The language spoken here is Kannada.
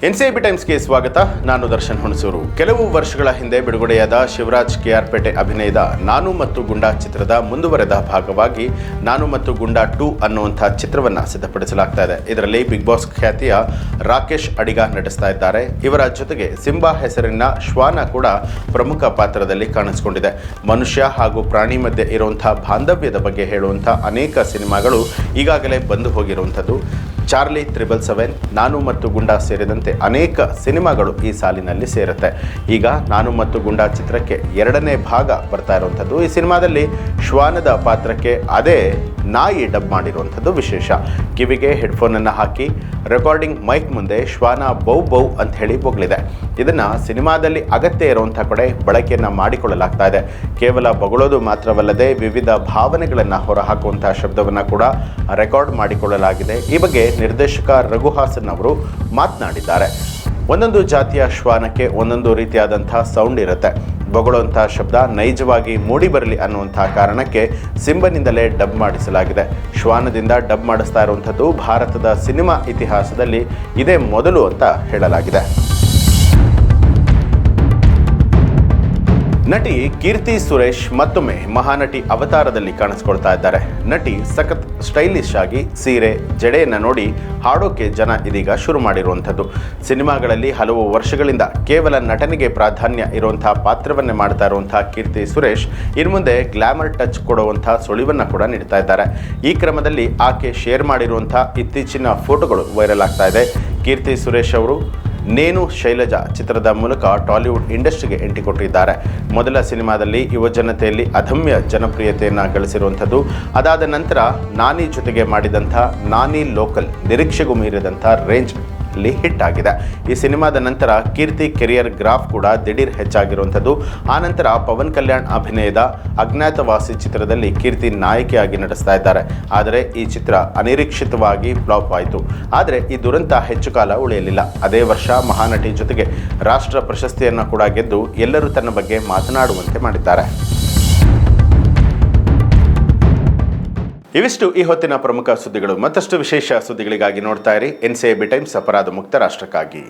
ಎನ್ಸಿಬಿ ಟೈಮ್ಸ್ಗೆ ಸ್ವಾಗತ. ನಾನು ದರ್ಶನ್ ಹುಣಸೂರು. ಕೆಲವು ವರ್ಷಗಳ ಹಿಂದೆ ಬಿಡುಗಡೆಯಾದ ಶಿವರಾಜ್ ಕೆಆರ್ಪೇಟೆ ಅಭಿನಯದ ನಾನು ಮತ್ತು ಗುಂಡಾ ಚಿತ್ರದ ಮುಂದುವರೆದ ಭಾಗವಾಗಿ ನಾನು ಮತ್ತು ಗುಂಡಾ 2 ಅನ್ನುವಂಥ ಚಿತ್ರವನ್ನು ಸಿದ್ಧಪಡಿಸಲಾಗ್ತಾ ಇದೆ. ಇದರಲ್ಲಿ ಬಿಗ್ ಬಾಸ್ ಖ್ಯಾತಿಯ ರಾಕೇಶ್ ಅಡಿಗ ನಟಿಸ್ತಾ ಇದ್ದಾರೆ. ಇವರ ಜೊತೆಗೆ ಸಿಂಬಾ ಹೆಸರಿನ ಶ್ವಾನ ಕೂಡ ಪ್ರಮುಖ ಪಾತ್ರದಲ್ಲಿ ಕಾಣಿಸಿಕೊಂಡಿದೆ. ಮನುಷ್ಯ ಹಾಗೂ ಪ್ರಾಣಿ ಮಧ್ಯೆ ಇರುವಂತಹ ಬಾಂಧವ್ಯದ ಬಗ್ಗೆ ಹೇಳುವಂಥ ಅನೇಕ ಸಿನಿಮಾಗಳು ಈಗಾಗಲೇ ಬಂದು ಹೋಗಿರುವಂಥದ್ದು. ಚಾರ್ಲಿ 777, ನಾನು ಮತ್ತು ಗುಂಡಾ ಸೇರಿದಂತೆ ಅನೇಕ ಸಿನಿಮಾಗಳು ಈ ಸಾಲಿನಲ್ಲಿ ಸೇರುತ್ತೆ. ಈಗ ನಾನು ಮತ್ತು ಗುಂಡಾ ಚಿತ್ರಕ್ಕೆ 2ನೇ ಭಾಗ ಬರ್ತಾ ಇರುವಂಥದ್ದು. ಈ ಸಿನಿಮಾದಲ್ಲಿ ಶ್ವಾನದ ಪಾತ್ರಕ್ಕೆ ಅದೇ ನಾಯಿ ಡಬ್ ಮಾಡಿರುವಂಥದ್ದು ವಿಶೇಷ. ಕಿವಿಗೆ ಹೆಡ್ಫೋನನ್ನು ಹಾಕಿ ರೆಕಾರ್ಡಿಂಗ್ ಮೈಕ್ ಮುಂದೆ ಶ್ವಾನ ಬೌ ಬೌ ಅಂತ ಹೇಳಿ ಬೊಗಳಿದೆ. ಇದನ್ನು ಸಿನಿಮಾದಲ್ಲಿ ಅಗತ್ಯ ಇರುವಂಥ ಕಡೆ ಬಳಕೆಯನ್ನು ಮಾಡಿಕೊಳ್ಳಲಾಗ್ತಾ ಇದೆ. ಕೇವಲ ಬೊಗಳೋದು ಮಾತ್ರವಲ್ಲದೆ ವಿವಿಧ ಭಾವನೆಗಳನ್ನು ಹೊರಹಾಕುವಂಥ ಶಬ್ದವನ್ನು ಕೂಡ ರೆಕಾರ್ಡ್ ಮಾಡಿಕೊಳ್ಳಲಾಗಿದೆ. ಈ ಬಗ್ಗೆ ನಿರ್ದೇಶಕ ರಘು ಹಾಸನ್ ಅವರು ಮಾತನಾಡಿದ್ದಾರೆ. ಒಂದೊಂದು ಜಾತಿಯ ಶ್ವಾನಕ್ಕೆ ಒಂದೊಂದು ರೀತಿಯಾದಂಥ ಸೌಂಡ್ ಇರುತ್ತೆ. ಬೊಗಳುವಂಥ ಶಬ್ದ ನೈಜವಾಗಿ ಮೂಡಿ ಬರಲಿ ಅನ್ನುವಂಥ ಕಾರಣಕ್ಕೆ ಸಿಂಬನಿಂದಲೇ ಡಬ್ ಮಾಡಿಸಲಾಗಿದೆ. ಶ್ವಾನದಿಂದ ಡಬ್ ಮಾಡಿಸ್ತಾ ಇರುವಂಥದ್ದು ಭಾರತದ ಸಿನಿಮಾ ಇತಿಹಾಸದಲ್ಲಿ ಇದೇ ಮೊದಲು ಅಂತ ಹೇಳಲಾಗಿದೆ. ನಟಿ ಕೀರ್ತಿ ಸುರೇಶ್ ಮತ್ತೊಮ್ಮೆ ಮಹಾನಟಿ ಅವತಾರದಲ್ಲಿ ಕಾಣಿಸ್ಕೊಳ್ತಾ ಇದ್ದಾರೆ. ನಟಿ ಸಖತ್ ಸ್ಟೈಲಿಶ್ ಆಗಿ ಸೀರೆ ಜಡೆಯನ್ನು ನೋಡಿ ಹಾಡೋಕೆ ಜನ ಇದೀಗ ಶುರು ಮಾಡಿರುವಂಥದ್ದು. ಸಿನಿಮಾಗಳಲ್ಲಿ ಹಲವು ವರ್ಷಗಳಿಂದ ಕೇವಲ ನಟನೆಗೆ ಪ್ರಾಧಾನ್ಯ ಇರುವಂಥ ಪಾತ್ರವನ್ನೇ ಮಾಡ್ತಾ ಇರುವಂಥ ಕೀರ್ತಿ ಸುರೇಶ್ ಇನ್ನು ಮುಂದೆ ಗ್ಲಾಮರ್ ಟಚ್ ಕೊಡುವಂಥ ಸುಳಿವನ್ನು ಕೂಡ ನೀಡ್ತಾ ಇದ್ದಾರೆ. ಈ ಕ್ರಮದಲ್ಲಿ ಆಕೆ ಶೇರ್ ಮಾಡಿರುವಂಥ ಇತ್ತೀಚಿನ ಫೋಟೋಗಳು ವೈರಲ್ ಆಗ್ತಾ ಇದೆ. ಕೀರ್ತಿ ಸುರೇಶ್ ಅವರು ನೇನು ಶೈಲಜಾ ಚಿತ್ರದ ಮೂಲಕ ಟಾಲಿವುಡ್ ಇಂಡಸ್ಟ್ರಿಗೆ ಎಂಟ್ರಿ ಕೊಟ್ಟಿದ್ದಾರೆ. ಮೊದಲ ಸಿನಿಮಾದಲ್ಲಿ ಯುವಜನತೆಯಲ್ಲಿ ಅದಮ್ಯ ಜನಪ್ರಿಯತೆಯನ್ನು ಗಳಿಸಿರುವಂಥದ್ದು. ಅದಾದ ನಂತರ ನಾನಿ ಜೊತೆಗೆ ಮಾಡಿದಂಥ ನಾನಿ ಲೋಕಲ್ ನಿರೀಕ್ಷೆಗೂ ಮೀರಿದಂಥ ರೇಂಜ್ ಅಲ್ಲಿ ಹಿಟ್ ಆಗಿದೆ. ಈ ಸಿನಿಮಾದ ನಂತರ ಕೀರ್ತಿ ಕೆರಿಯರ್ ಗ್ರಾಫ್ ಕೂಡ ದಿಢೀರ್ ಹೆಚ್ಚಾಗಿರುವಂಥದ್ದು. ಆನಂತರ ಪವನ್ ಕಲ್ಯಾಣ್ ಅಭಿನಯದ ಅಜ್ಞಾತವಾಸಿ ಚಿತ್ರದಲ್ಲಿ ಕೀರ್ತಿ ನಾಯಕಿಯಾಗಿ ನಟಿಸ್ತಾ ಇದ್ದಾರೆ. ಆದರೆ ಈ ಚಿತ್ರ ಅನಿರೀಕ್ಷಿತವಾಗಿ ಫ್ಲಾಪ್ ಆಯಿತು. ಆದರೆ ಈ ದುರಂತ ಹೆಚ್ಚು ಕಾಲ ಉಳಿಯಲಿಲ್ಲ. ಅದೇ ವರ್ಷ ಮಹಾನಟಿ ಜೊತೆಗೆ ರಾಷ್ಟ್ರ ಪ್ರಶಸ್ತಿಯನ್ನು ಕೂಡ ಗೆದ್ದು ಎಲ್ಲರೂ ತನ್ನ ಬಗ್ಗೆ ಮಾತನಾಡುವಂತೆ ಮಾಡಿದ್ದಾರೆ. ಇವಿಷ್ಟು ಈ ಹೊತ್ತಿನ ಪ್ರಮುಖ ಸುದ್ದಿಗಳು. ಮತ್ತಷ್ಟು ವಿಶೇಷ ಸುದ್ದಿಗಳಿಗಾಗಿ ನೋಡ್ತಾ ಇರಿ ಎನ್ಸಿಬಿ ಟೈಮ್ಸ್, ಅಪರಾಧ ಮುಕ್ತ ರಾಷ್ಟ್ರಕ್ಕಾಗಿ.